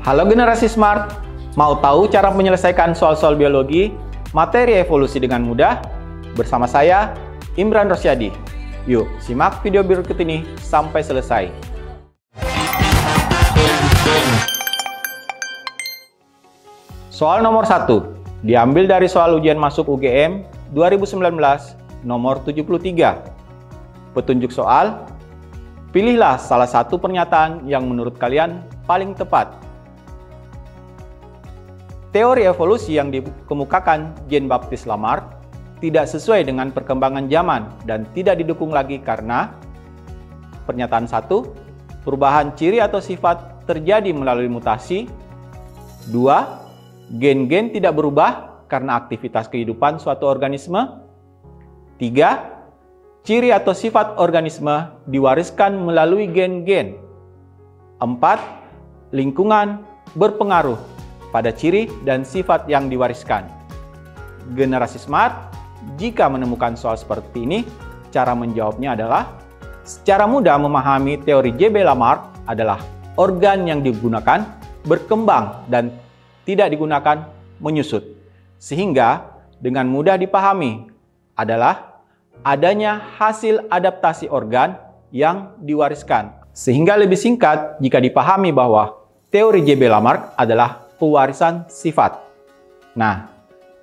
Halo generasi smart, mau tahu cara menyelesaikan soal-soal biologi, materi evolusi dengan mudah? Bersama saya, Imran Rosyadi. Yuk, simak video berikut ini sampai selesai. Soal nomor 1, diambil dari soal ujian masuk UGM 2019 nomor 73. Petunjuk soal, pilihlah salah satu pernyataan yang menurut kalian paling tepat. Teori evolusi yang dikemukakan Jean-Baptiste Lamarck tidak sesuai dengan perkembangan zaman dan tidak didukung lagi karena pernyataan 1, perubahan ciri atau sifat terjadi melalui mutasi. 2, gen-gen tidak berubah karena aktivitas kehidupan suatu organisme. 3, ciri atau sifat organisme diwariskan melalui gen-gen. 4, lingkungan berpengaruh pada ciri dan sifat yang diwariskan. Generasi smart, jika menemukan soal seperti ini, cara menjawabnya adalah secara mudah memahami teori J.B. Lamarck adalah organ yang digunakan berkembang dan tidak digunakan menyusut. Sehingga dengan mudah dipahami adalah adanya hasil adaptasi organ yang diwariskan. Sehingga lebih singkat jika dipahami bahwa teori J.B. Lamarck adalah pewarisan sifat. Nah,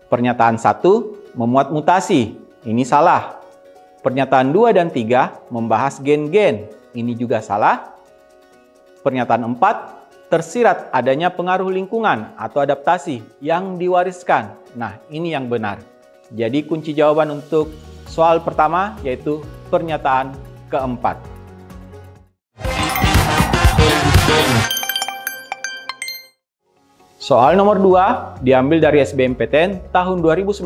pernyataan 1 memuat mutasi. Ini salah. Pernyataan 2 dan 3 membahas gen-gen. Ini juga salah. Pernyataan 4 tersirat adanya pengaruh lingkungan atau adaptasi yang diwariskan. Nah, ini yang benar. Jadi kunci jawaban untuk soal pertama yaitu pernyataan keempat. Soal nomor 2 diambil dari SBMPTN tahun 2019.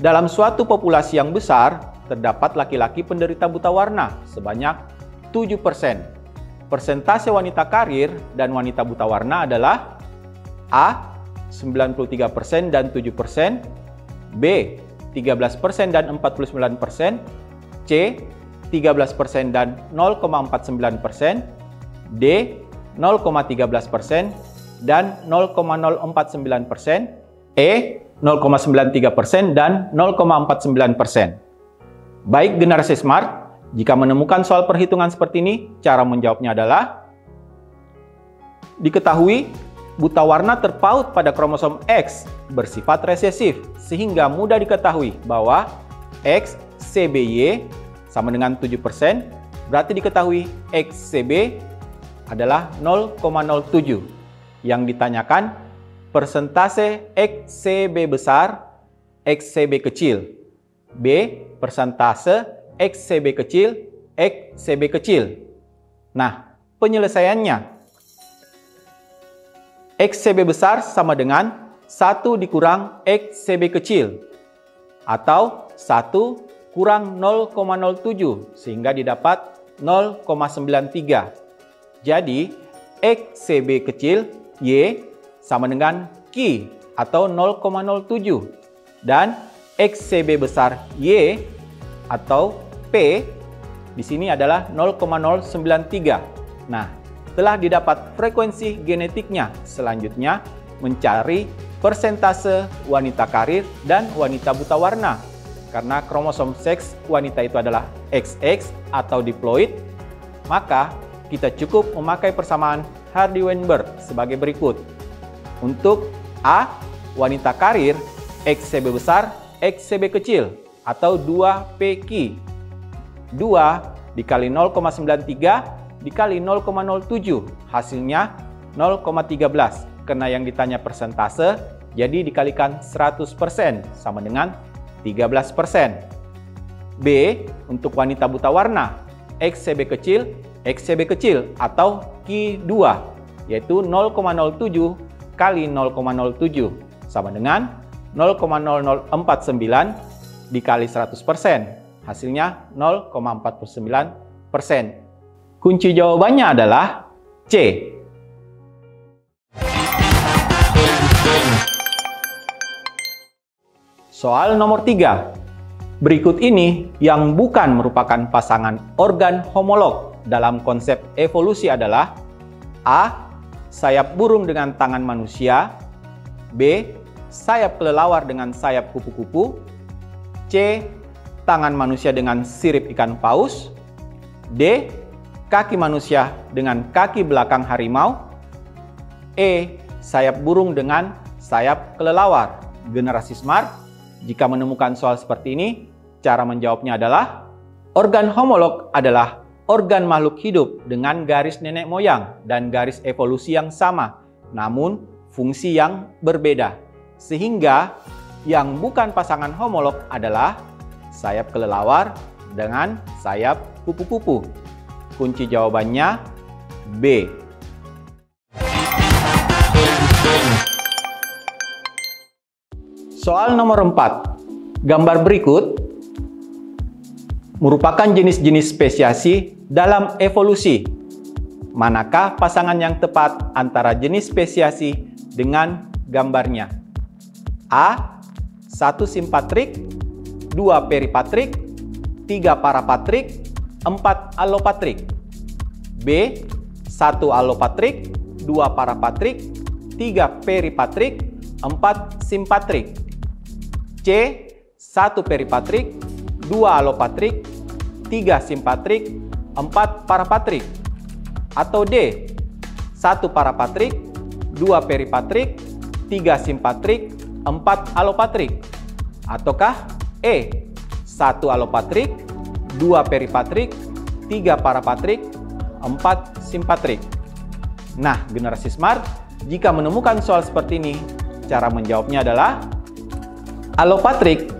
Dalam suatu populasi yang besar, terdapat laki-laki penderita buta warna sebanyak 7%. Persentase wanita karir dan wanita buta warna adalah A. 93% dan 7%, B. 13% dan 49%, C. 13% dan 0,49%, D. 0,13%, dan 0,049%, E 0,93% dan 0,49%. Baik generasi smart, jika menemukan soal perhitungan seperti ini, cara menjawabnya adalah diketahui buta warna terpaut pada kromosom X bersifat resesif, sehingga mudah diketahui bahwa XCBY sama dengan 7%, berarti diketahui XCB adalah 0,07. Yang ditanyakan persentase XCB besar, XCB kecil. B. Persentase XCB kecil, XCB kecil. Nah, penyelesaiannya. XCB besar sama dengan 1 dikurang XCB kecil. Atau 1 kurang 0,07 sehingga didapat 0,93. Jadi, XCB kecil Y sama dengan Q atau 0,07 dan XCB besar Y atau P di sini adalah 0,093. Nah, telah didapat frekuensi genetiknya. Selanjutnya mencari persentase wanita karir dan wanita buta warna. Karena kromosom seks wanita itu adalah XX atau diploid, maka kita cukup memakai persamaan Hardy-Weinberg sebagai berikut. Untuk A, wanita karir, XCB besar, XCB kecil, atau 2PQ. 2 dikali 0,93 dikali 0,07, hasilnya 0,13. Karena yang ditanya persentase, jadi dikalikan 100% sama dengan 13%. B, untuk wanita buta warna, XCB kecil, XCB kecil atau Q2, yaitu 0,07 kali 0,07 sama dengan 0,0049 dikali 100%. Hasilnya 0,49%. Kunci jawabannya adalah C. Soal nomor 3. Berikut ini yang bukan merupakan pasangan organ homolog dalam konsep evolusi adalah A. Sayap burung dengan tangan manusia, B. Sayap kelelawar dengan sayap kupu-kupu, C. Tangan manusia dengan sirip ikan paus, D. Kaki manusia dengan kaki belakang harimau, E. Sayap burung dengan sayap kelelawar. Generasi Smart, jika menemukan soal seperti ini, cara menjawabnya adalah organ homolog adalah organ makhluk hidup dengan garis nenek moyang dan garis evolusi yang sama, namun fungsi yang berbeda. Sehingga yang bukan pasangan homolog adalah sayap kelelawar dengan sayap kupu-kupu. Kunci jawabannya B. Soal nomor 4. Gambar berikut merupakan jenis-jenis spesiasi dalam evolusi. Manakah pasangan yang tepat antara jenis spesiasi dengan gambarnya? A. 1 simpatrik, 2 peripatrik, 3 parapatrik, 4 allopatrik. B. 1 allopatrik, 2 parapatrik, 3 peripatrik, 4 simpatrik. C. 1 peripatrik, 2 allopatrik, 3 simpatrik, 4 parapatrik. Atau D. 1 parapatrik, 2 peripatrik, 3 simpatrik, 4 allopatrik. Ataukah E. 1 allopatrik, 2 peripatrik, 3 parapatrik, 4 simpatrik. Nah, generasi Smart, jika menemukan soal seperti ini, cara menjawabnya adalah allopatrik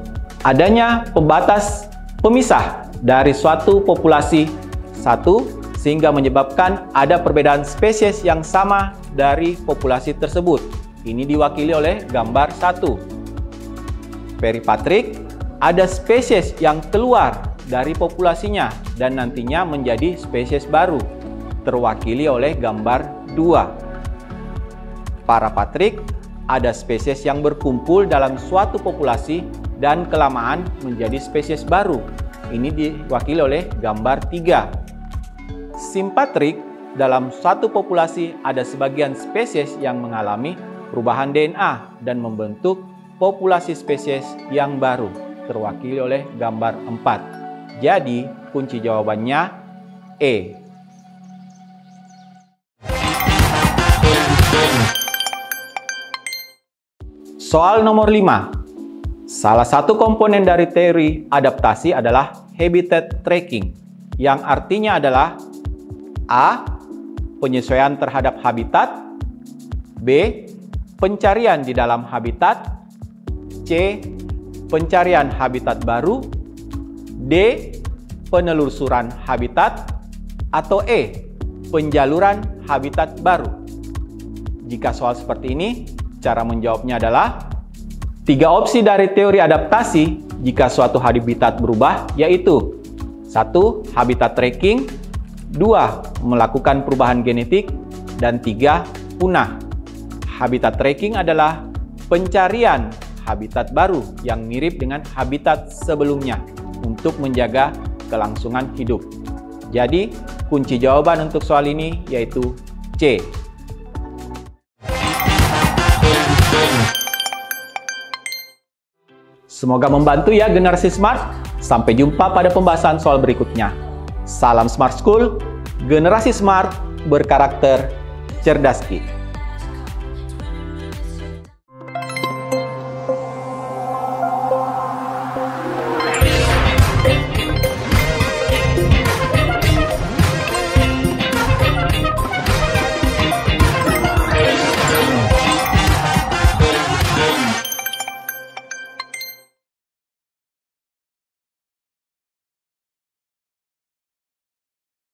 adanya pembatas pemisah dari suatu populasi satu sehingga menyebabkan ada perbedaan spesies yang sama dari populasi tersebut. Ini diwakili oleh gambar 1. Peripatrik ada spesies yang keluar dari populasinya dan nantinya menjadi spesies baru, terwakili oleh gambar 2. Parapatrik ada spesies yang berkumpul dalam suatu populasi dan kelamaan menjadi spesies baru. Ini diwakili oleh gambar 3. Simpatrik, dalam suatu populasi ada sebagian spesies yang mengalami perubahan DNA dan membentuk populasi spesies yang baru, terwakili oleh gambar 4. Jadi, kunci jawabannya E. Soal nomor 5. Salah satu komponen dari teori adaptasi adalah habitat tracking, yang artinya adalah A. Penyesuaian terhadap habitat, B. Pencarian di dalam habitat, C. Pencarian habitat baru, D. Penelusuran habitat, atau E. Penjaluran habitat baru. Jika soal seperti ini, cara menjawabnya adalah 3 opsi dari teori adaptasi jika suatu habitat berubah, yaitu 1. Habitat tracking, 2. Melakukan perubahan genetik, dan 3. Punah. Habitat tracking adalah pencarian habitat baru yang mirip dengan habitat sebelumnya untuk menjaga kelangsungan hidup. Jadi, kunci jawaban untuk soal ini yaitu C. Semoga membantu ya generasi Smart. Sampai jumpa pada pembahasan soal berikutnya. Salam Smart School, generasi Smart berkarakter cerdas.